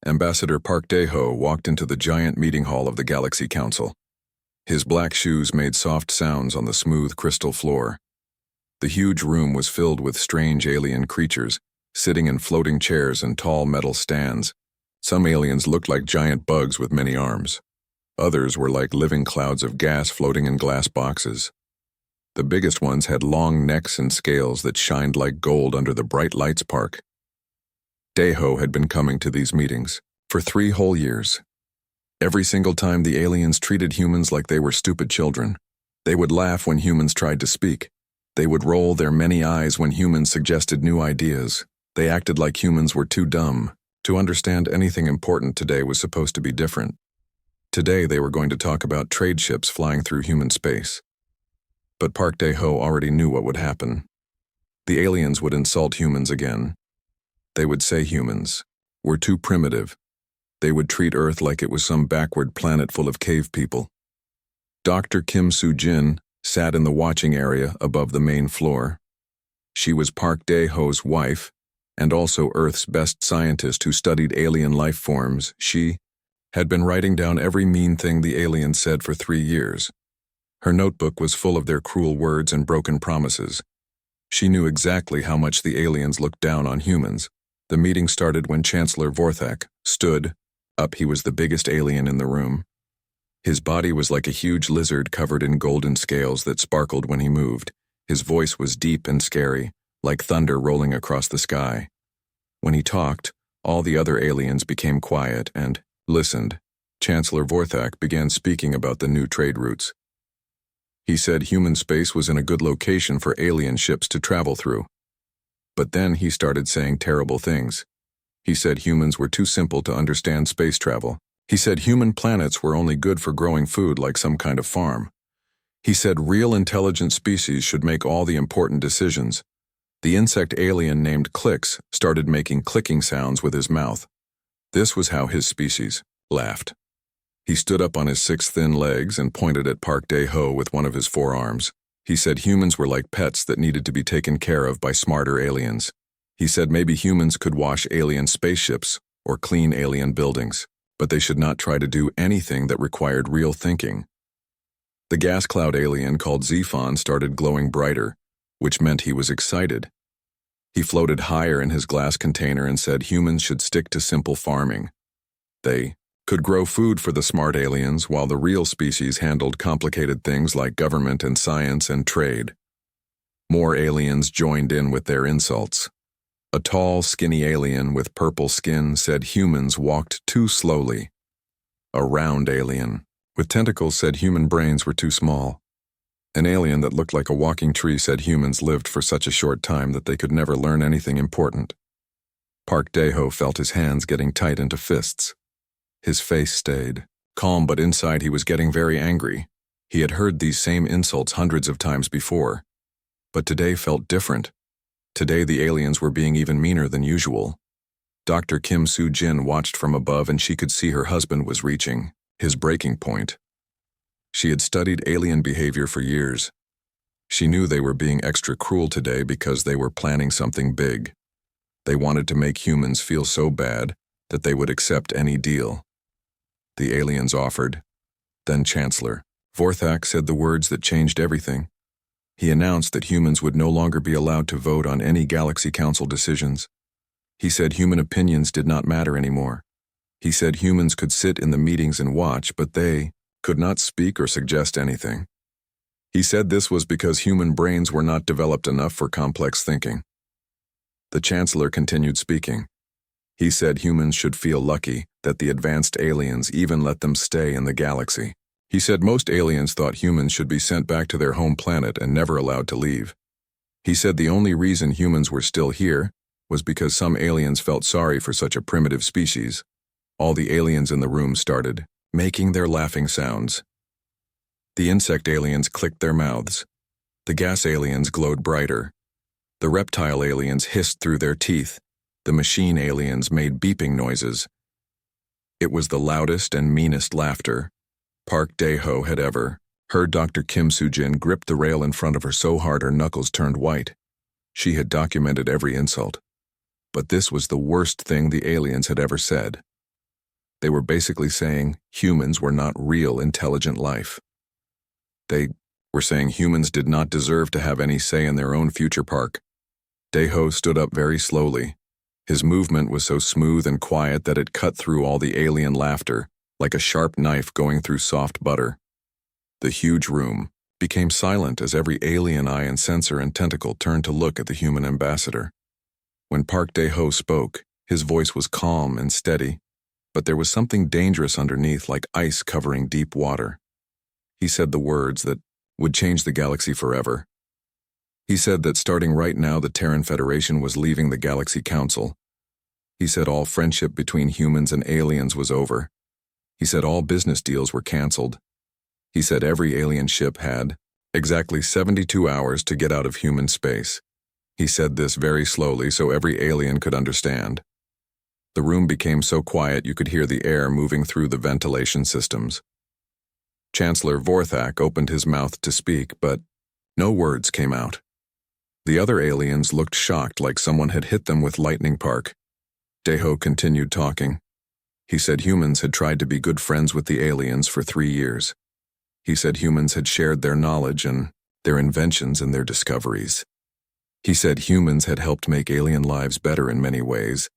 Ambassador Park Dae-ho walked into the giant meeting hall of the Galaxy Council. His black shoes made soft sounds on the smooth crystal floor. The huge room was filled with strange alien creatures, sitting in floating chairs and tall metal stands. Some aliens looked like giant bugs with many arms. Others were like living clouds of gas floating in glass boxes. The biggest ones had long necks and scales that shined like gold under the bright lights park. Dae-ho had been coming to these meetings for 3 whole years. Every single time the aliens treated humans like they were stupid children. They would laugh when humans tried to speak. They would roll their many eyes when humans suggested new ideas. They acted like humans were too dumb. To understand anything important today was supposed to be different. Today they were going to talk about trade ships flying through human space. But Park Dae-ho already knew what would happen. The aliens would insult humans again. They would say humans were too primitive. They would treat Earth like it was some backward planet full of cave people. Dr. Kim Soo-jin sat in the watching area above the main floor. She was Park Dae-ho's wife, and also Earth's best scientist who studied alien life forms. She had been writing down every mean thing the aliens said for 3 years. Her notebook was full of their cruel words and broken promises. She knew exactly how much the aliens looked down on humans. The meeting started when Chancellor Vorthak stood up. He was the biggest alien in the room. His body was like a huge lizard covered in golden scales that sparkled when he moved. His voice was deep and scary, like thunder rolling across the sky. When he talked, all the other aliens became quiet and listened. Chancellor Vorthak began speaking about the new trade routes. He said human space was in a good location for alien ships to travel through. But then he started saying terrible things. He said humans were too simple to understand space travel. He said human planets were only good for growing food like some kind of farm. He said real intelligent species should make all the important decisions. The insect alien named Clicks started making clicking sounds with his mouth. This was how his species laughed. He stood up on his 6 thin legs and pointed at Park Dae-ho with one of his forearms. He said humans were like pets that needed to be taken care of by smarter aliens. He said maybe humans could wash alien spaceships or clean alien buildings, but they should not try to do anything that required real thinking. The gas cloud alien called Zephon started glowing brighter, which meant he was excited. He floated higher in his glass container and said humans should stick to simple farming. They could grow food for the smart aliens while the real species handled complicated things like government and science and trade. More aliens joined in with their insults. A tall, skinny alien with purple skin said humans walked too slowly. A round alien with tentacles said human brains were too small. An alien that looked like a walking tree said humans lived for such a short time that they could never learn anything important. Park Dae-ho felt his hands getting tight into fists. His face stayed calm, but inside he was getting very angry. He had heard these same insults hundreds of times before. But today felt different. Today the aliens were being even meaner than usual. Dr. Kim Soo-jin watched from above and she could see her husband was reaching his breaking point. She had studied alien behavior for years. She knew they were being extra cruel today because they were planning something big. They wanted to make humans feel so bad that they would accept any deal. The aliens offered. Then Chancellor Vorthak said the words that changed everything. He announced that humans would no longer be allowed to vote on any Galaxy Council decisions. He said human opinions did not matter anymore. He said humans could sit in the meetings and watch, but they could not speak or suggest anything. He said this was because human brains were not developed enough for complex thinking. The Chancellor continued speaking. He said humans should feel lucky that the advanced aliens even let them stay in the galaxy. He said most aliens thought humans should be sent back to their home planet and never allowed to leave. He said the only reason humans were still here was because some aliens felt sorry for such a primitive species. All the aliens in the room started making their laughing sounds. The insect aliens clicked their mouths. The gas aliens glowed brighter. The reptile aliens hissed through their teeth. The machine aliens made beeping noises. It was the loudest and meanest laughter Park Dae-ho had ever heard. Dr. Kim Soo-jin gripped the rail in front of her so hard her knuckles turned white. She had documented every insult. But this was the worst thing the aliens had ever said. They were basically saying humans were not real intelligent life. They were saying humans did not deserve to have any say in their own future park. Daeho stood up very slowly. His movement was so smooth and quiet that it cut through all the alien laughter, like a sharp knife going through soft butter. The huge room became silent as every alien eye and sensor and tentacle turned to look at the human ambassador. When Park Daeho spoke, his voice was calm and steady, but there was something dangerous underneath, like ice covering deep water. He said the words that would change the galaxy forever. He said that starting right now the Terran Federation was leaving the Galaxy Council. He said all friendship between humans and aliens was over. He said all business deals were canceled. He said every alien ship had exactly 72 hours to get out of human space. He said this very slowly so every alien could understand. The room became so quiet you could hear the air moving through the ventilation systems. Chancellor Vorthak opened his mouth to speak, but no words came out. The other aliens looked shocked, like someone had hit them with lightning. Park Daeho continued talking. He said humans had tried to be good friends with the aliens for 3 years. He said humans had shared their knowledge and their inventions and their discoveries. He said humans had helped make alien lives better in many ways,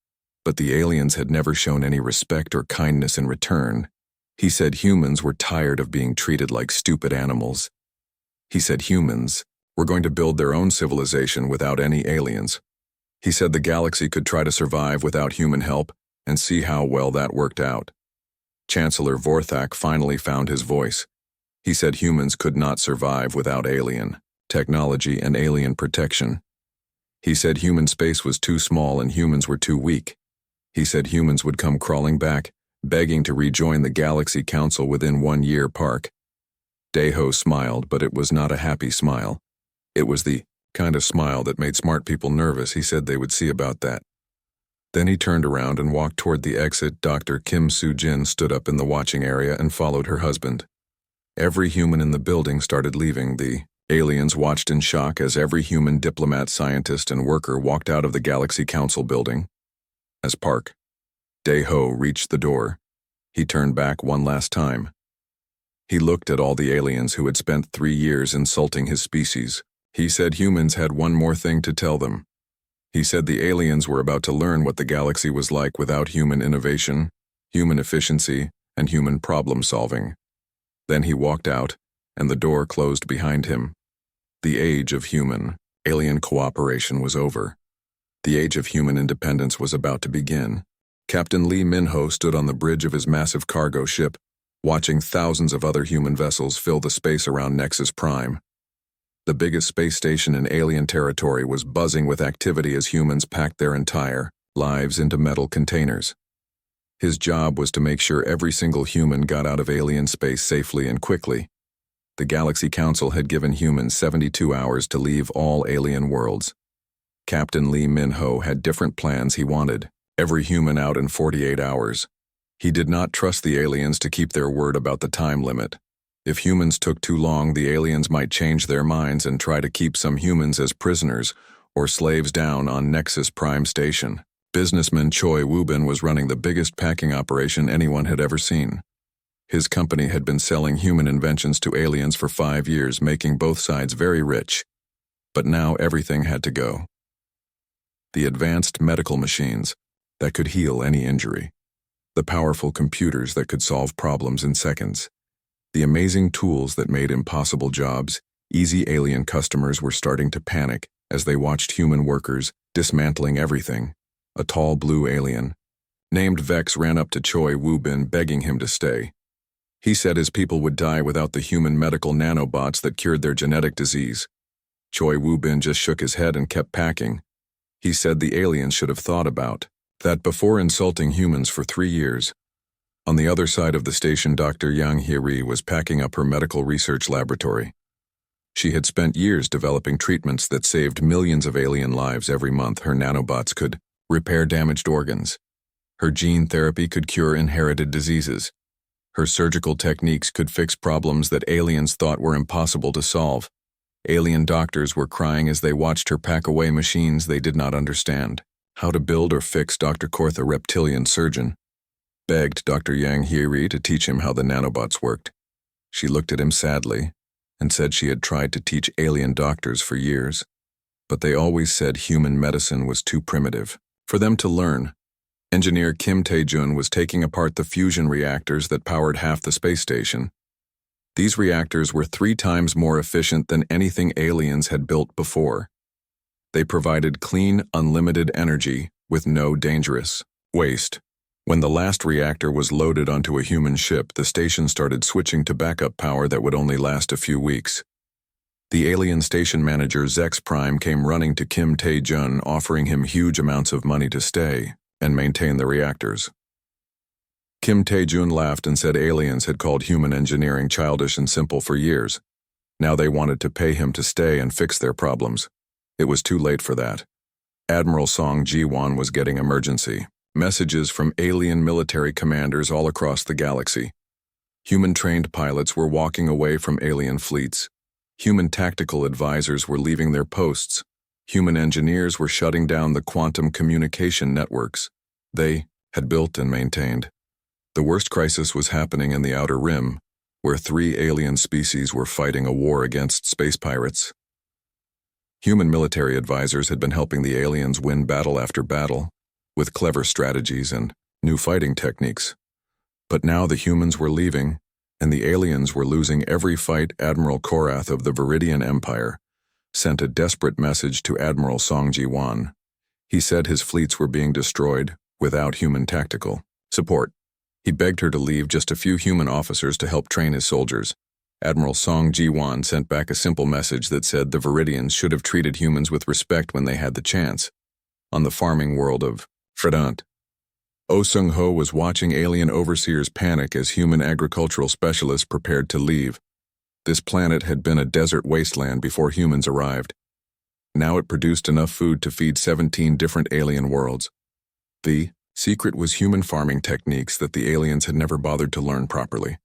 but the aliens had never shown any respect or kindness in return. He said humans were tired of being treated like stupid animals. He said humans were going to build their own civilization without any aliens. He said the galaxy could try to survive without human help and see how well that worked out. Chancellor Vorthak finally found his voice. He said humans could not survive without alien technology and alien protection. He said human space was too small and humans were too weak. He said humans would come crawling back, begging to rejoin the Galaxy Council within 1 year. Park Daeho smiled, but it was not a happy smile. It was the kind of smile that made smart people nervous. He said they would see about that. Then he turned around and walked toward the exit. Dr. Kim Soo-jin stood up in the watching area and followed her husband. Every human in the building started leaving. The aliens watched in shock as every human diplomat, scientist, and worker walked out of the Galaxy Council building. As Park Daeho reached the door, he turned back one last time. He looked at all the aliens who had spent 3 years insulting his species. He said humans had one more thing to tell them. He said the aliens were about to learn what the galaxy was like without human innovation, human efficiency, and human problem-solving. Then he walked out, and the door closed behind him. The age of human alien cooperation was over. The age of human independence was about to begin. Captain Lee Min-ho stood on the bridge of his massive cargo ship, watching thousands of other human vessels fill the space around Nexus Prime. The biggest space station in alien territory was buzzing with activity as humans packed their entire lives into metal containers. His job was to make sure every single human got out of alien space safely and quickly. The Galaxy Council had given humans 72 hours to leave all alien worlds. Captain Lee Min-ho had different plans. He wanted every human out in 48 hours. He did not trust the aliens to keep their word about the time limit. If humans took too long, the aliens might change their minds and try to keep some humans as prisoners or slaves down on Nexus Prime Station. Businessman Choi Woo-bin was running the biggest packing operation anyone had ever seen. His company had been selling human inventions to aliens for 5 years, making both sides very rich. But now everything had to go. The advanced medical machines that could heal any injury. The powerful computers that could solve problems in seconds. The amazing tools that made impossible jobs easy. Alien customers were starting to panic as they watched human workers dismantling everything. A tall blue alien named Vex ran up to Choi Woo-bin, begging him to stay. He said his people would die without the human medical nanobots that cured their genetic disease. Choi Woo-bin just shook his head and kept packing. He said the aliens should have thought about that before insulting humans for 3 years. On the other side of the station, Dr. Yang Hee-ri was packing up her medical research laboratory. She had spent years developing treatments that saved millions of alien lives every month. Her nanobots could repair damaged organs. Her gene therapy could cure inherited diseases. Her surgical techniques could fix problems that aliens thought were impossible to solve. Alien doctors were crying as they watched her pack away machines they did not understand how to build or fix. Dr. Korth, a reptilian surgeon, begged Dr. Yang Hiri to teach him how the nanobots worked. She looked at him sadly and said she had tried to teach alien doctors for years, but they always said human medicine was too primitive for them to learn. Engineer Kim Tae-jun was taking apart the fusion reactors that powered half the space station. These reactors were 3 times more efficient than anything aliens had built before. They provided clean, unlimited energy with no dangerous waste. When the last reactor was loaded onto a human ship, the station started switching to backup power that would only last a few weeks. The alien station manager Zex Prime came running to Kim Tae-jun, offering him huge amounts of money to stay and maintain the reactors. Kim Tae-jun laughed and said aliens had called human engineering childish and simple for years. Now they wanted to pay him to stay and fix their problems. It was too late for that. Admiral Song Ji-won was getting emergency messages from alien military commanders all across the galaxy. Human-trained pilots were walking away from alien fleets. Human tactical advisors were leaving their posts. Human engineers were shutting down the quantum communication networks they had built and maintained. The worst crisis was happening in the Outer Rim, where 3 alien species were fighting a war against space pirates. Human military advisors had been helping the aliens win battle after battle, with clever strategies and new fighting techniques. But now the humans were leaving, and the aliens were losing every fight. Admiral Korath of the Viridian Empire sent a desperate message to Admiral Song Ji-won. He said his fleets were being destroyed without human tactical support. He begged her to leave just a few human officers to help train his soldiers. Admiral Song Ji-won sent back a simple message that said the Viridians should have treated humans with respect when they had the chance. On the farming world of Fredant, Oh Sung-ho was watching alien overseers panic as human agricultural specialists prepared to leave. This planet had been a desert wasteland before humans arrived. Now it produced enough food to feed 17 different alien worlds. The secret was human farming techniques that the aliens had never bothered to learn properly.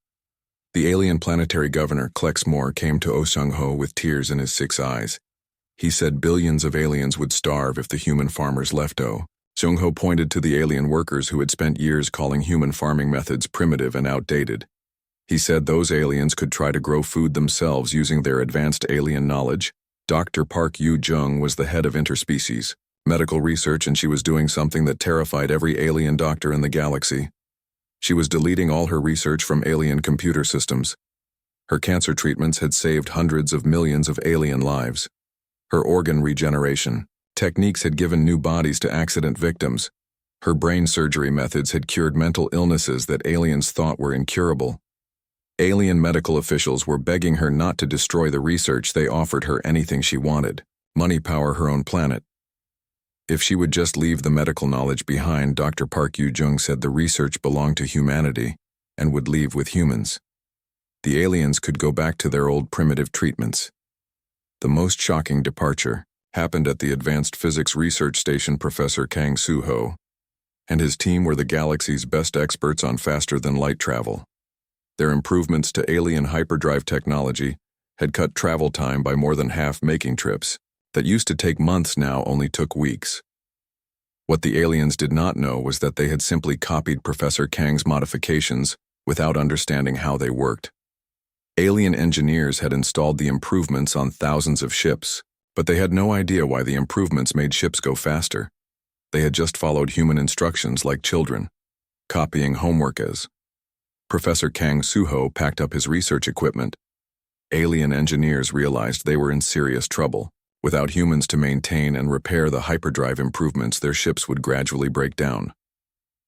The alien planetary governor, Klex Moore, came to Oh Sung-ho with tears in his 6 eyes. He said billions of aliens would starve if the human farmers left. Oh Sung-ho pointed to the alien workers who had spent years calling human farming methods primitive and outdated. He said those aliens could try to grow food themselves using their advanced alien knowledge. Dr. Park Yu-jung was the head of interspecies medical research, and she was doing something that terrified every alien doctor in the galaxy. She was deleting all her research from alien computer systems. Her cancer treatments had saved hundreds of millions of alien lives. Her organ regeneration techniques had given new bodies to accident victims. Her brain surgery methods had cured mental illnesses that aliens thought were incurable. Alien medical officials were begging her not to destroy the research. They offered her anything she wanted: money, power, her own planet. If she would just leave the medical knowledge behind, Dr. Park Yu-jung said the research belonged to humanity and would leave with humans. The aliens could go back to their old primitive treatments. The most shocking departure happened at the Advanced Physics Research Station. Professor Kang Soo-ho and his team were the galaxy's best experts on faster-than-light travel. Their improvements to alien hyperdrive technology had cut travel time by more than half, making trips that used to take months now only took weeks. What the aliens did not know was that they had simply copied Professor Kang's modifications without understanding how they worked. Alien engineers had installed the improvements on thousands of ships, but they had no idea why the improvements made ships go faster. They had just followed human instructions like children, copying homework. As Professor Kang Soo-ho packed up his research equipment, alien engineers realized they were in serious trouble. Without humans to maintain and repair the hyperdrive improvements, their ships would gradually break down.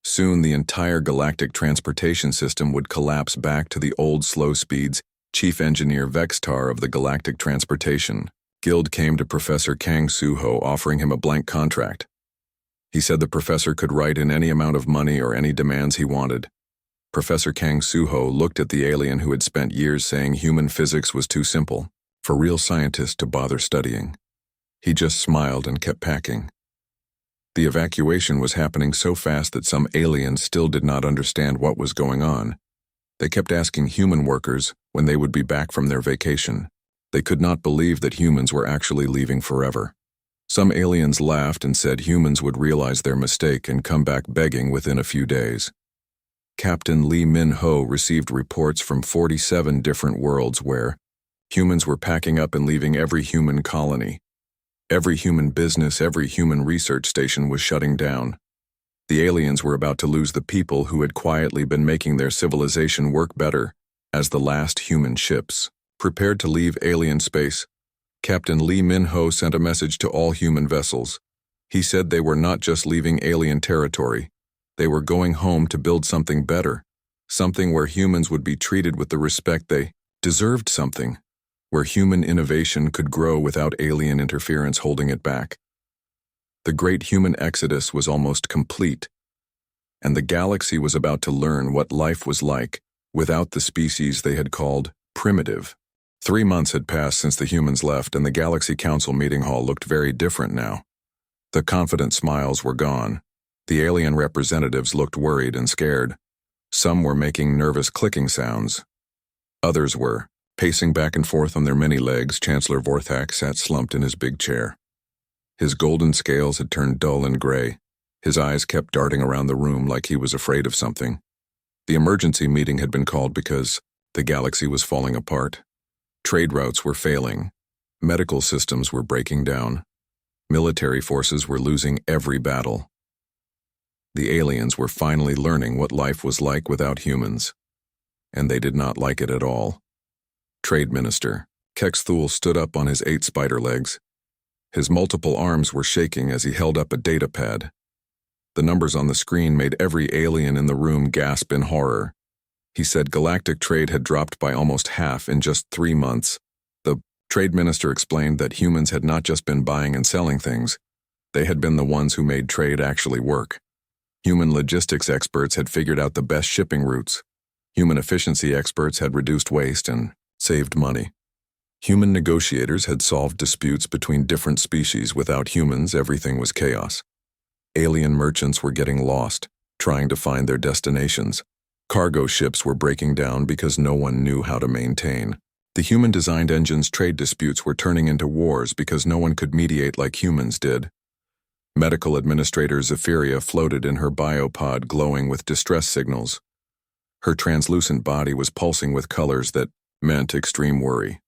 Soon the entire galactic transportation system would collapse back to the old slow speeds. Chief Engineer Vextar of the Galactic Transportation Guild came to Professor Kang Soo-ho, offering him a blank contract. He said the professor could write in any amount of money or any demands he wanted. Professor Kang Soo-ho looked at the alien who had spent years saying human physics was too simple for real scientists to bother studying. He just smiled and kept packing. The evacuation was happening so fast that some aliens still did not understand what was going on. They kept asking human workers when they would be back from their vacation. They could not believe that humans were actually leaving forever. Some aliens laughed and said humans would realize their mistake and come back begging within a few days. Captain Lee Min-ho received reports from 47 different worlds where humans were packing up and leaving every human colony. Every human business, every human research station was shutting down. The aliens were about to lose the people who had quietly been making their civilization work better as the last human ships. Prepared to leave alien space, Captain Lee Min-ho sent a message to all human vessels. He said they were not just leaving alien territory, they were going home to build something better, something where humans would be treated with the respect they deserved, something where human innovation could grow without alien interference holding it back. The great human exodus was almost complete, and the galaxy was about to learn what life was like without the species they had called primitive. 3 months had passed since the humans left, and the Galaxy Council meeting hall looked very different now. The confident smiles were gone. The alien representatives looked worried and scared. Some were making nervous clicking sounds. Others were pacing back and forth on their many legs. Chancellor Vorthak sat slumped in his big chair. His golden scales had turned dull and gray. His eyes kept darting around the room like he was afraid of something. The emergency meeting had been called because the galaxy was falling apart. Trade routes were failing. Medical systems were breaking down. Military forces were losing every battle. The aliens were finally learning what life was like without humans, and they did not like it at all. Trade Minister Kex Thule stood up on his 8 spider legs. His multiple arms were shaking as he held up a data pad. The numbers on the screen made every alien in the room gasp in horror. He said galactic trade had dropped by almost half in just 3 months. The Trade Minister explained that humans had not just been buying and selling things, they had been the ones who made trade actually work. Human logistics experts had figured out the best shipping routes. Human efficiency experts had reduced waste and saved money. Human negotiators had solved disputes between different species. Without humans, everything was chaos. Alien merchants were getting lost, trying to find their destinations. Cargo ships were breaking down because no one knew how to maintain. The human-designed engines trade disputes were turning into wars because no one could mediate like humans did. Medical Administrator Zephyria floated in her biopod glowing with distress signals. Her translucent body was pulsing with colors that meant extreme worry.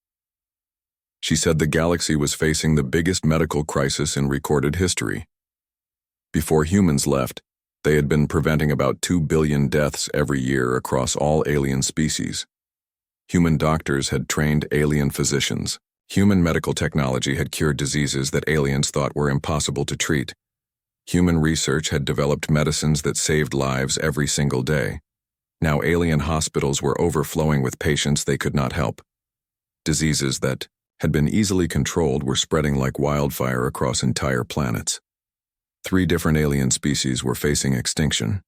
She said the galaxy was facing the biggest medical crisis in recorded history. Before humans left, they had been preventing about 2 billion deaths every year across all alien species. Human doctors had trained alien physicians. Human medical technology had cured diseases that aliens thought were impossible to treat. Human research had developed medicines that saved lives every single day. Now alien hospitals were overflowing with patients they could not help. Diseases that had been easily controlled were spreading like wildfire across entire planets. 3 different alien species were facing extinction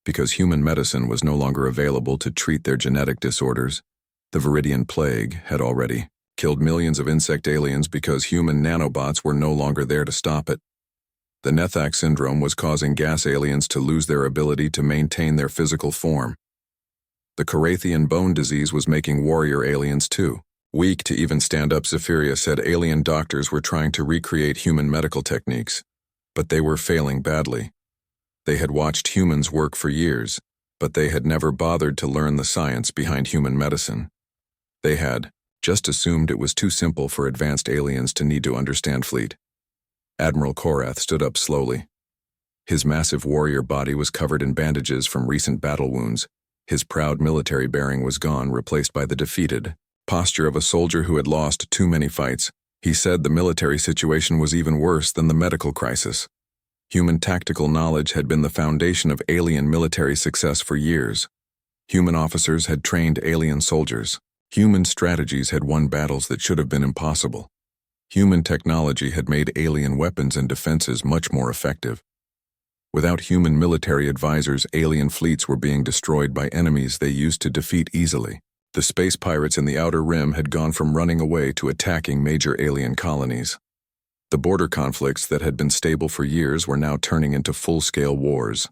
because human medicine was no longer available to treat their genetic disorders. The Viridian Plague had already killed millions of insect aliens because human nanobots were no longer there to stop it. The Nethak syndrome was causing gas aliens to lose their ability to maintain their physical form. The Carathian bone disease was making warrior aliens too weak to even stand up. Zephyria said alien doctors were trying to recreate human medical techniques, but they were failing badly. They had watched humans work for years, but they had never bothered to learn the science behind human medicine. They had just assumed it was too simple for advanced aliens to need to understand. Fleet Admiral Korath stood up slowly. His massive warrior body was covered in bandages from recent battle wounds. His proud military bearing was gone, replaced by the defeated posture of a soldier who had lost too many fights. He said the military situation was even worse than the medical crisis. Human tactical knowledge had been the foundation of alien military success for years. Human officers had trained alien soldiers. Human strategies had won battles that should have been impossible. Human technology had made alien weapons and defenses much more effective. Without human military advisors, alien fleets were being destroyed by enemies they used to defeat easily. The space pirates in the Outer Rim had gone from running away to attacking major alien colonies. The border conflicts that had been stable for years were now turning into full-scale wars.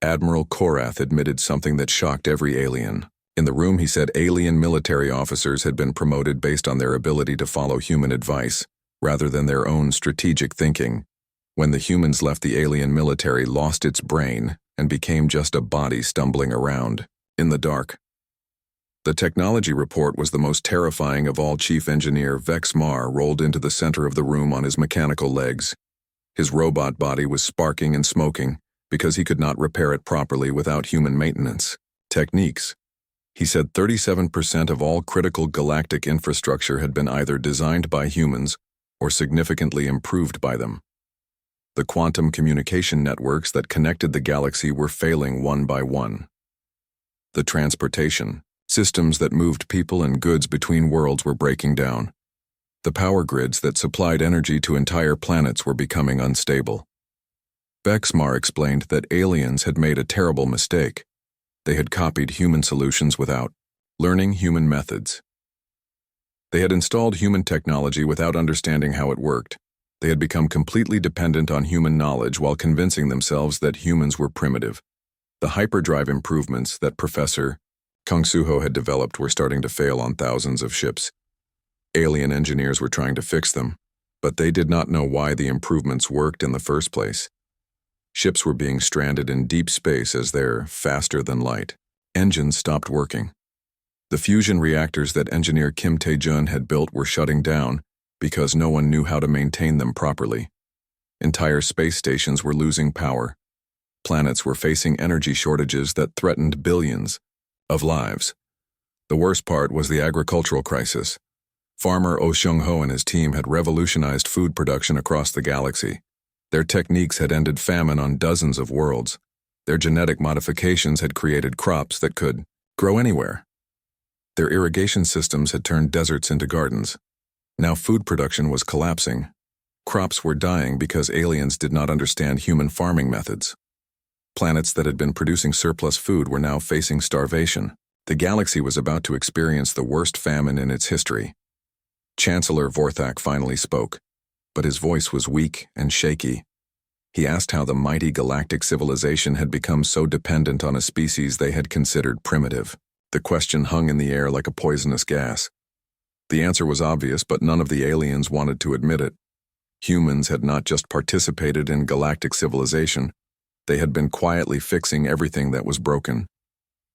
Admiral Korath admitted something that shocked every alien. In the room, he said alien military officers had been promoted based on their ability to follow human advice, rather than their own strategic thinking. when the humans left, the alien military lost its brain and became just a body stumbling around in the dark. The technology report was the most terrifying of all. Chief Engineer Vex Mar rolled into the center of the room on his mechanical legs. His robot body was sparking and smoking because he could not repair it properly without human maintenance techniques. He said 37% of all critical galactic infrastructure had been either designed by humans or significantly improved by them. The quantum communication networks that connected the galaxy were failing one by one. The transportation systems that moved people and goods between worlds were breaking down. The power grids that supplied energy to entire planets were becoming unstable. Vex Mar explained that aliens had made a terrible mistake. They had copied human solutions without learning human methods. They had installed human technology without understanding how it worked. They had become completely dependent on human knowledge while convincing themselves that humans were primitive. The hyperdrive improvements that Professor Kung Suho had developed were starting to fail on thousands of ships. Alien engineers were trying to fix them, but they did not know why the improvements worked in the first place. Ships were being stranded in deep space as their faster-than-light engines stopped working. The fusion reactors that engineer Kim Tae-jun had built were shutting down because no one knew how to maintain them properly. Entire space stations were losing power. Planets were facing energy shortages that threatened billions of lives. The worst part was the agricultural crisis. Farmer Oh Seung-ho and his team had revolutionized food production across the galaxy. Their techniques had ended famine on dozens of worlds. Their genetic modifications had created crops that could grow anywhere. Their irrigation systems had turned deserts into gardens. Now food production was collapsing. Crops were dying because aliens did not understand human farming methods. Planets that had been producing surplus food were now facing starvation. The galaxy was about to experience the worst famine in its history. Chancellor Vorthak finally spoke, but his voice was weak and shaky. He asked how the mighty galactic civilization had become so dependent on a species they had considered primitive. The question hung in the air like a poisonous gas. The answer was obvious, but none of the aliens wanted to admit it. Humans had not just participated in galactic civilization. They had been quietly fixing everything that was broken.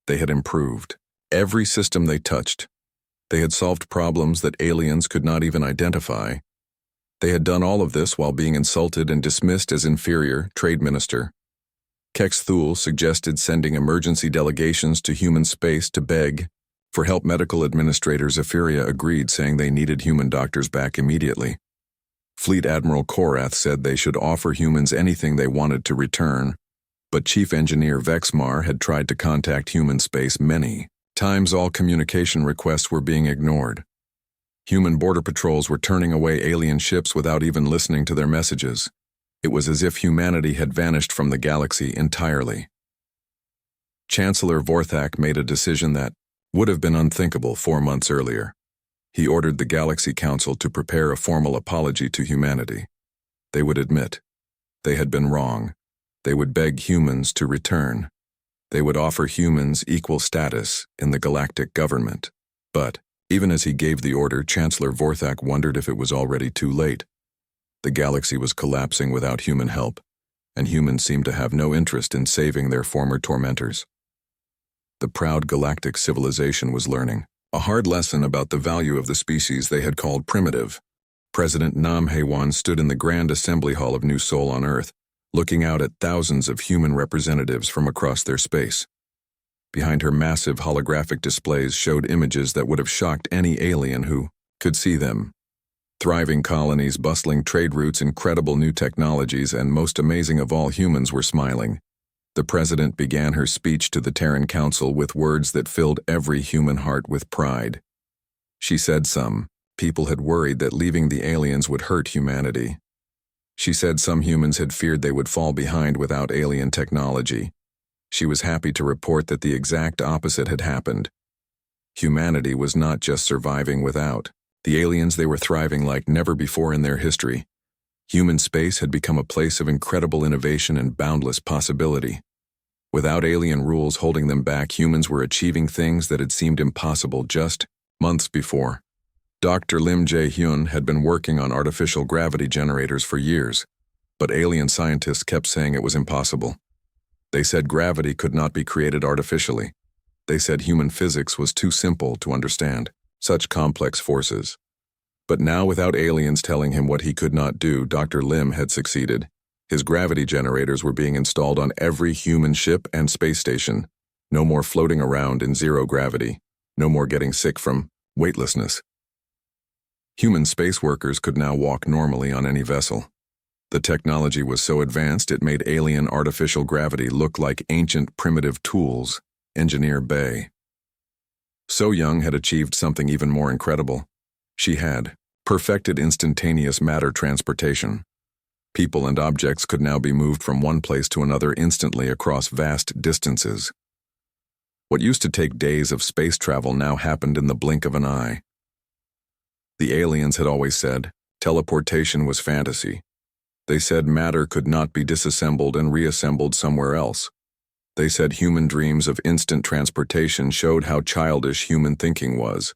They had improved every system they touched. They had solved problems that aliens could not even identify. They had done all of this while being insulted and dismissed as inferior. Trade Minister Kex Thule suggested sending emergency delegations to human space to beg for help. Medical administrator Zephyria agreed, saying they needed human doctors back immediately. Fleet Admiral Korath said they should offer humans anything they wanted to return, but Chief Engineer Vex Mar had tried to contact human space many times. All communication requests were being ignored. Human border patrols were turning away alien ships without even listening to their messages. It was as if humanity had vanished from the galaxy entirely. Chancellor Vorthak made a decision that would have been unthinkable 4 months earlier. He ordered the Galaxy Council to prepare a formal apology to humanity. They would admit they had been wrong. They would beg humans to return. They would offer humans equal status in the galactic government. But even as he gave the order, Chancellor Vorthak wondered if it was already too late. The galaxy was collapsing without human help, and humans seemed to have no interest in saving their former tormentors. The proud galactic civilization was learning a hard lesson about the value of the species they had called primitive. President Nam Hae-won stood in the Grand Assembly Hall of New Seoul on Earth, looking out at thousands of human representatives from across their space. Behind her, massive holographic displays showed images that would have shocked any alien who could see them. Thriving colonies, bustling trade routes, incredible new technologies, and most amazing of all, humans were smiling. The president began her speech to the Terran Council with words that filled every human heart with pride. She said some people had worried that leaving the aliens would hurt humanity. She said some humans had feared they would fall behind without alien technology. She was happy to report that the exact opposite had happened. Humanity was not just surviving without the aliens, they were thriving like never before in their history. Human space had become a place of incredible innovation and boundless possibility. Without alien rules holding them back, humans were achieving things that had seemed impossible just months before. Dr. Lim Jae-hyun had been working on artificial gravity generators for years. But alien scientists kept saying it was impossible. They said gravity could not be created artificially. They said human physics was too simple to understand such complex forces. But now, without aliens telling him what he could not do, Dr. Lim had succeeded. His gravity generators were being installed on every human ship and space station. No more floating around in zero gravity. No more getting sick from weightlessness. Human space workers could now walk normally on any vessel. The technology was so advanced it made alien artificial gravity look like ancient primitive tools. Engineer Bay. So Young had achieved something even more incredible. She had perfected instantaneous matter transportation. People and objects could now be moved from one place to another instantly across vast distances. What used to take days of space travel now happened in the blink of an eye. The aliens had always said teleportation was fantasy. They said matter could not be disassembled and reassembled somewhere else. They said human dreams of instant transportation showed how childish human thinking was.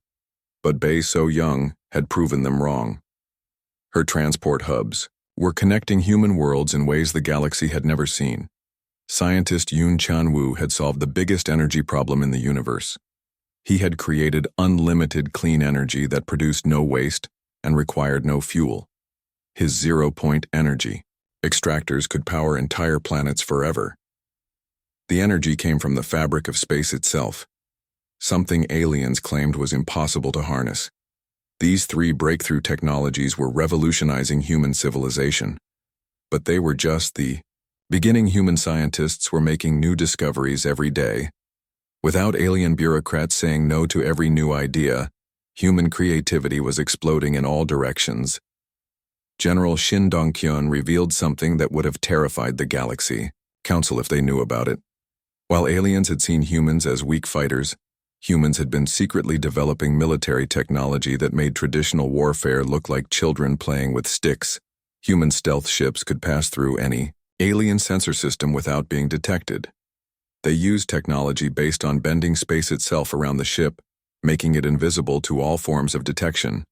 But Bai So Young had proven them wrong. Her transport hubs were connecting human worlds in ways the galaxy had never seen. Scientist Yoon Chan-woo had solved the biggest energy problem in the universe. He had created unlimited clean energy that produced no waste and required no fuel. His zero-point energy extractors could power entire planets forever. The energy came from the fabric of space itself, something aliens claimed was impossible to harness. These three breakthrough technologies were revolutionizing human civilization. But they were just the beginning. Human scientists were making new discoveries every day. Without alien bureaucrats saying no to every new idea, human creativity was exploding in all directions. General Shin Dong-kyun revealed something that would have terrified the galaxy council if they knew about it. While aliens had seen humans as weak fighters, humans had been secretly developing military technology that made traditional warfare look like children playing with sticks. Human stealth ships could pass through any alien sensor system without being detected. They used technology based on bending space itself around the ship, making it invisible to all forms of detection.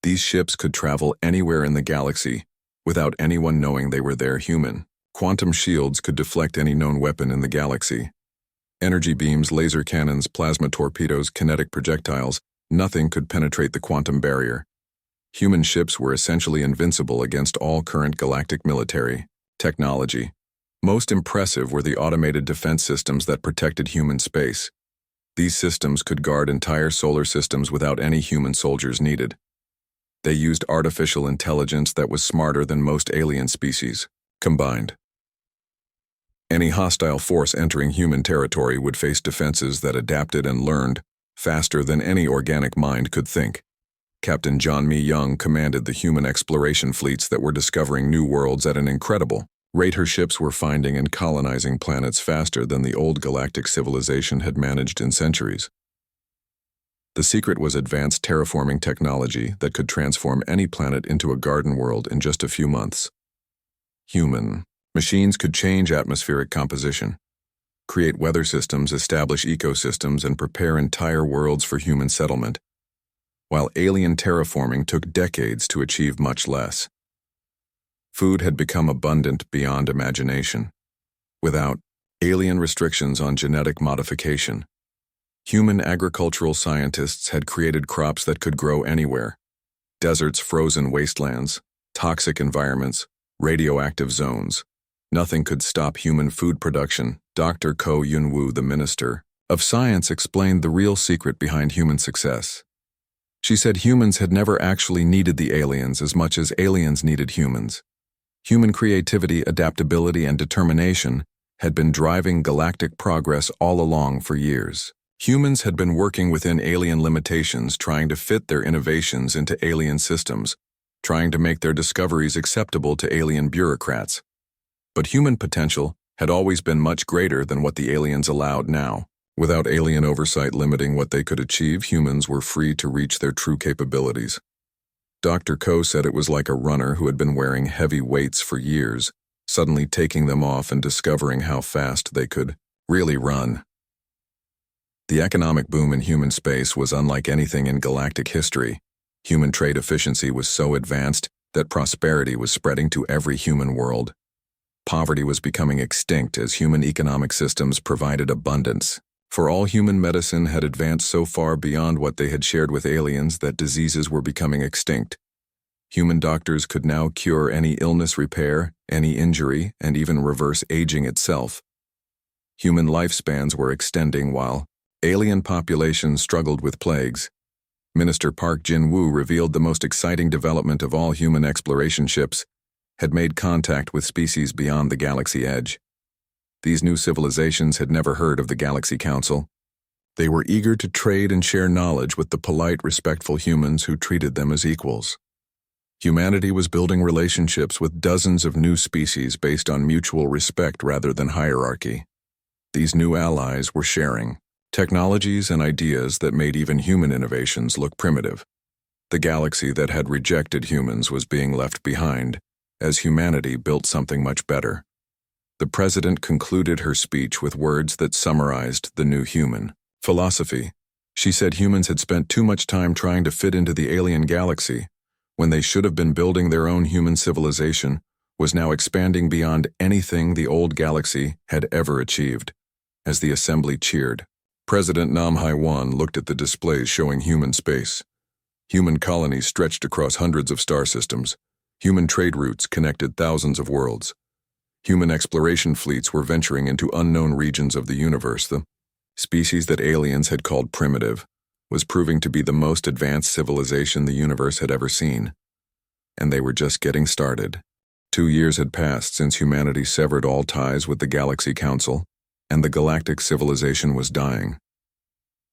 These ships could travel anywhere in the galaxy without anyone knowing they were there. Human quantum shields could deflect any known weapon in the galaxy. Energy beams, laser cannons, plasma torpedoes, kinetic projectiles, nothing could penetrate the quantum barrier. Human ships were essentially invincible against all current galactic military technology. Most impressive were the automated defense systems that protected human space. These systems could guard entire solar systems without any human soldiers needed. They used artificial intelligence that was smarter than most alien species combined. Any hostile force entering human territory would face defenses that adapted and learned faster than any organic mind could think. Captain John Mi-young commanded the human exploration fleets that were discovering new worlds at an incredible rate. Her ships were finding and colonizing planets faster than the old galactic civilization had managed in centuries. The secret was advanced terraforming technology that could transform any planet into a garden world in just a few months. Human machines could change atmospheric composition, create weather systems, establish ecosystems, and prepare entire worlds for human settlement, while alien terraforming took decades to achieve much less. Food had become abundant beyond imagination. Without alien restrictions on genetic modification, human agricultural scientists had created crops that could grow anywhere. Deserts, frozen wastelands, toxic environments, radioactive zones. Nothing could stop human food production. Dr. Ko Yun-woo, the Minister of Science, explained the real secret behind human success. She said humans had never actually needed the aliens as much as aliens needed humans. Human creativity, adaptability, and determination had been driving galactic progress all along for years. Humans had been working within alien limitations, trying to fit their innovations into alien systems, trying to make their discoveries acceptable to alien bureaucrats. But human potential had always been much greater than what the aliens allowed now. Without alien oversight limiting what they could achieve, humans were free to reach their true capabilities. Dr. Ko said it was like a runner who had been wearing heavy weights for years, suddenly taking them off and discovering how fast they could really run. The economic boom in human space was unlike anything in galactic history. Human trade efficiency was so advanced that prosperity was spreading to every human world. Poverty was becoming extinct as human economic systems provided abundance. For all human medicine had advanced so far beyond what they had shared with aliens that diseases were becoming extinct. Human doctors could now cure any illness, repair any injury, and even reverse aging itself. Human lifespans were extending while alien populations struggled with plagues. Minister Park Jin-woo revealed the most exciting development of all human exploration ships had made contact with species beyond the galaxy edge. These new civilizations had never heard of the Galaxy Council. They were eager to trade and share knowledge with the polite, respectful humans who treated them as equals. Humanity was building relationships with dozens of new species based on mutual respect rather than hierarchy. These new allies were sharing technologies and ideas that made even human innovations look primitive. The galaxy that had rejected humans was being left behind, as humanity built something much better. The president concluded her speech with words that summarized the new human philosophy. She said humans had spent too much time trying to fit into the alien galaxy, when they should have been building their own human civilization, was now expanding beyond anything the old galaxy had ever achieved. As the assembly cheered, President Nam Hai-wan looked at the displays showing human space. Human colonies stretched across hundreds of star systems. Human trade routes connected thousands of worlds. Human exploration fleets were venturing into unknown regions of the universe. The species that aliens had called primitive was proving to be the most advanced civilization the universe had ever seen. And they were just getting started. 2 years had passed since humanity severed all ties with the Galaxy Council, and the galactic civilization was dying.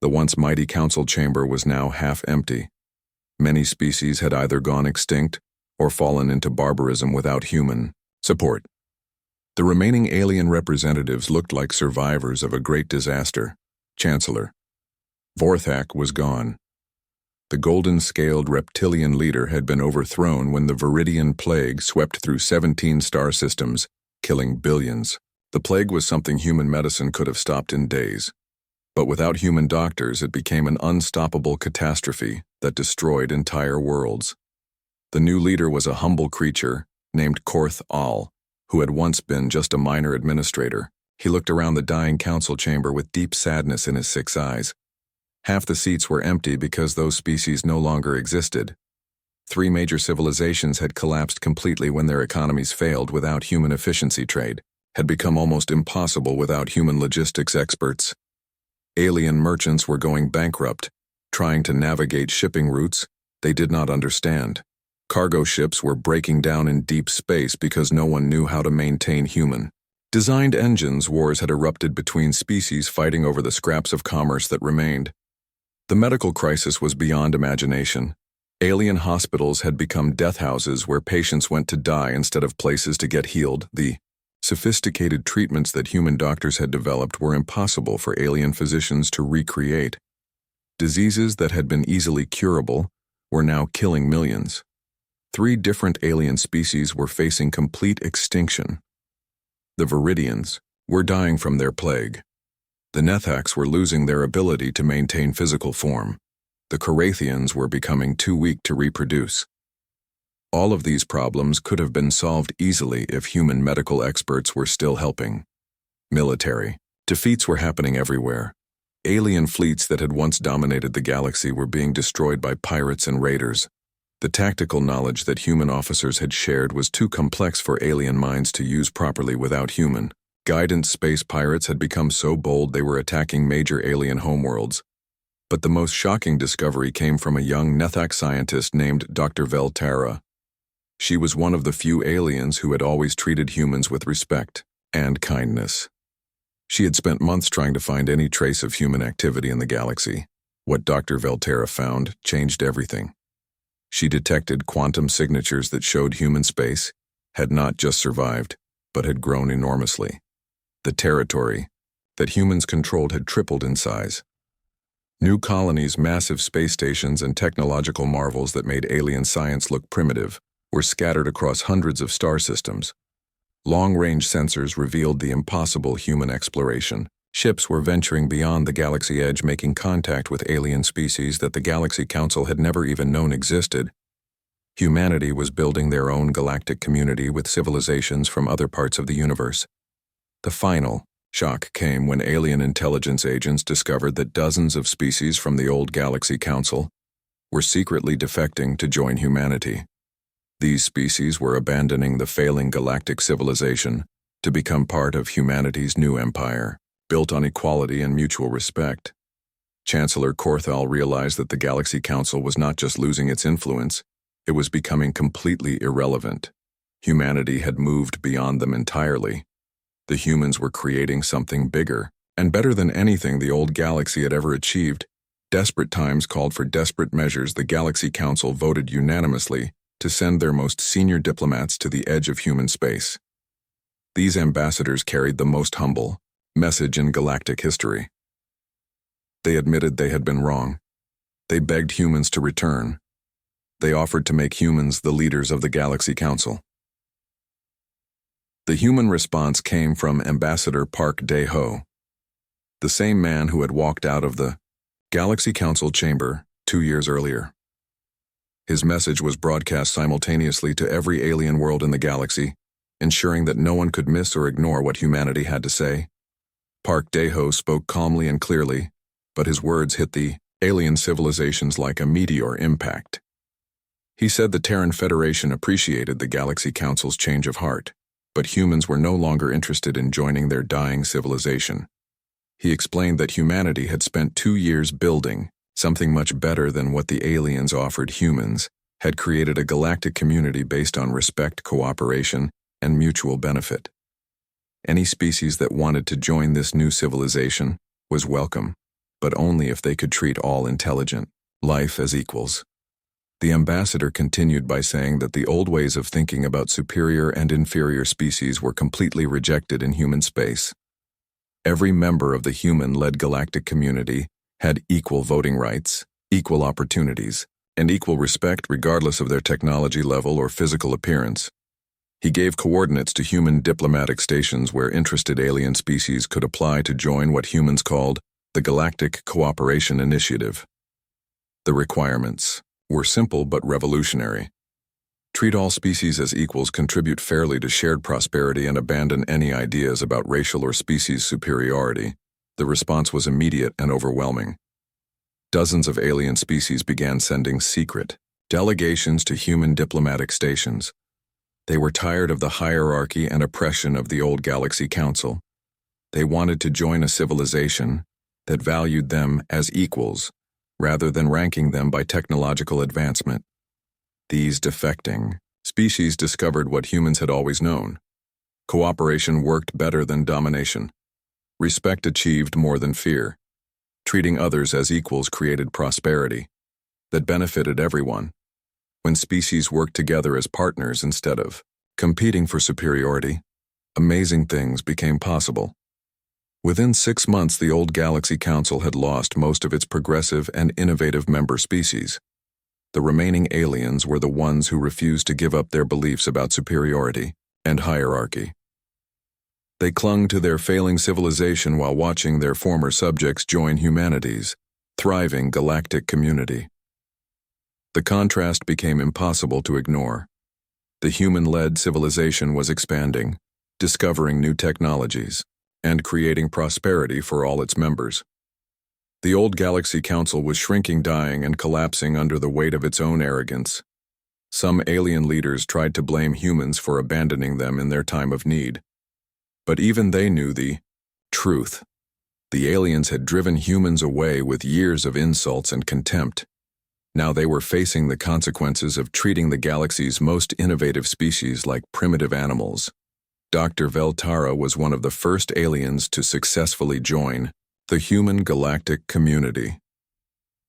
The once mighty council chamber was now half empty. Many species had either gone extinct or fallen into barbarism without human support. The remaining alien representatives looked like survivors of a great disaster. Chancellor Vorthak was gone. The golden-scaled reptilian leader had been overthrown when the Viridian plague swept through 17 star systems, killing billions. The plague was something human medicine could have stopped in days. But without human doctors, it became an unstoppable catastrophe that destroyed entire worlds. The new leader was a humble creature named Korth Al, who had once been just a minor administrator. He looked around the dying council chamber with deep sadness in his 6 eyes. Half the seats were empty because those species no longer existed. 3 major civilizations had collapsed completely when their economies failed without human efficiency. Trade had become almost impossible without human logistics experts. Alien merchants were going bankrupt, trying to navigate shipping routes they did not understand. Cargo ships were breaking down in deep space because no one knew how to maintain human-designed engines. Wars had erupted between species fighting over the scraps of commerce that remained. The medical crisis was beyond imagination. Alien hospitals had become death houses where patients went to die instead of places to get healed. The sophisticated treatments that human doctors had developed were impossible for alien physicians to recreate. Diseases that had been easily curable were now killing millions. 3 different alien species were facing complete extinction. The Viridians were dying from their plague. The Nethaks were losing their ability to maintain physical form. The Carathians were becoming too weak to reproduce. All of these problems could have been solved easily if human medical experts were still helping. Military defeats were happening everywhere. Alien fleets that had once dominated the galaxy were being destroyed by pirates and raiders. The tactical knowledge that human officers had shared was too complex for alien minds to use properly without human guidance. Space pirates had become so bold they were attacking major alien homeworlds. But the most shocking discovery came from a young Nethak scientist named Dr. Veltara. She was one of the few aliens who had always treated humans with respect and kindness. She had spent months trying to find any trace of human activity in the galaxy. What Dr. Veltara found changed everything. She detected quantum signatures that showed human space had not just survived, but had grown enormously. The territory that humans controlled had tripled in size. New colonies, massive space stations, and technological marvels that made alien science look primitive were scattered across hundreds of star systems. Long-range sensors revealed the impossible human exploration. Ships were venturing beyond the galaxy edge, making contact with alien species that the Galaxy Council had never even known existed. Humanity was building their own galactic community with civilizations from other parts of the universe. The final shock came when alien intelligence agents discovered that dozens of species from the old Galaxy Council were secretly defecting to join humanity. These species were abandoning the failing galactic civilization to become part of humanity's new empire, built on equality and mutual respect. Chancellor Korthal realized that the Galaxy Council was not just losing its influence, it was becoming completely irrelevant. Humanity had moved beyond them entirely. The humans were creating something bigger, and better than anything the old galaxy had ever achieved. Desperate times called for desperate measures. The Galaxy Council voted unanimously to send their most senior diplomats to the edge of human space. These ambassadors carried the most humble message in galactic history. They admitted they had been wrong. They begged humans to return. They offered to make humans the leaders of the Galaxy Council. The human response came from Ambassador Park Dae-ho, the same man who had walked out of the Galaxy Council chamber 2 years earlier. His message was broadcast simultaneously to every alien world in the galaxy, ensuring that no one could miss or ignore what humanity had to say. Park Dae-ho spoke calmly and clearly, but his words hit the alien civilizations like a meteor impact. He said the Terran Federation appreciated the Galaxy Council's change of heart, but humans were no longer interested in joining their dying civilization. He explained that humanity had spent 2 years building something much better than what the aliens offered humans, had created a galactic community based on respect, cooperation, and mutual benefit. Any species that wanted to join this new civilization was welcome, but only if they could treat all intelligent life as equals. The ambassador continued by saying that the old ways of thinking about superior and inferior species were completely rejected in human space. Every member of the human-led galactic community had equal voting rights, equal opportunities, and equal respect regardless of their technology level or physical appearance. He gave coordinates to human diplomatic stations where interested alien species could apply to join what humans called the Galactic Cooperation Initiative. The requirements were simple but revolutionary. Treat all species as equals, contribute fairly to shared prosperity, and abandon any ideas about racial or species superiority. The response was immediate and overwhelming. Dozens of alien species began sending secret delegations to human diplomatic stations. They were tired of the hierarchy and oppression of the old Galaxy Council. They wanted to join a civilization that valued them as equals, rather than ranking them by technological advancement. These defecting species discovered what humans had always known. Cooperation worked better than domination. Respect achieved more than fear. Treating others as equals created prosperity that benefited everyone. When species worked together as partners instead of competing for superiority, amazing things became possible. Within 6 months, the old Galaxy Council had lost most of its progressive and innovative member species. The remaining aliens were the ones who refused to give up their beliefs about superiority and hierarchy. They clung to their failing civilization while watching their former subjects join humanity's thriving galactic community. The contrast became impossible to ignore. The human-led civilization was expanding, discovering new technologies, and creating prosperity for all its members. The old Galaxy Council was shrinking, dying, and collapsing under the weight of its own arrogance. Some alien leaders tried to blame humans for abandoning them in their time of need. But even they knew the truth. The aliens had driven humans away with years of insults and contempt. Now they were facing the consequences of treating the galaxy's most innovative species like primitive animals. Dr. Veltara was one of the first aliens to successfully join the human galactic community.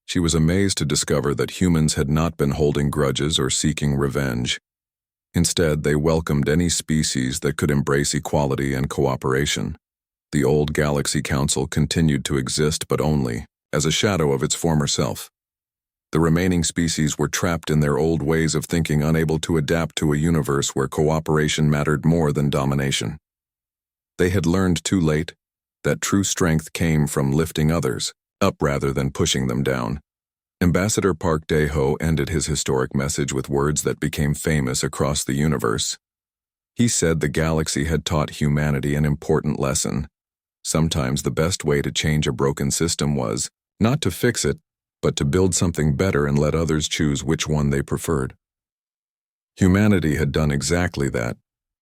She was amazed to discover that humans had not been holding grudges or seeking revenge. Instead, they welcomed any species that could embrace equality and cooperation. The old Galaxy Council continued to exist, but only as a shadow of its former self. The remaining species were trapped in their old ways of thinking, unable to adapt to a universe where cooperation mattered more than domination. They had learned too late that true strength came from lifting others up rather than pushing them down. Ambassador Park Dae-ho ended his historic message with words that became famous across the universe. He said the galaxy had taught humanity an important lesson. Sometimes the best way to change a broken system was not to fix it, but to build something better and let others choose which one they preferred. Humanity had done exactly that.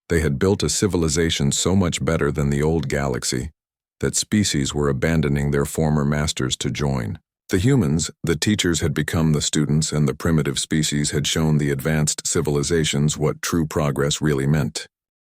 They had built a civilization so much better than the old galaxy that species were abandoning their former masters to join. The humans, the teachers, had become the students, and the primitive species had shown the advanced civilizations what true progress really meant.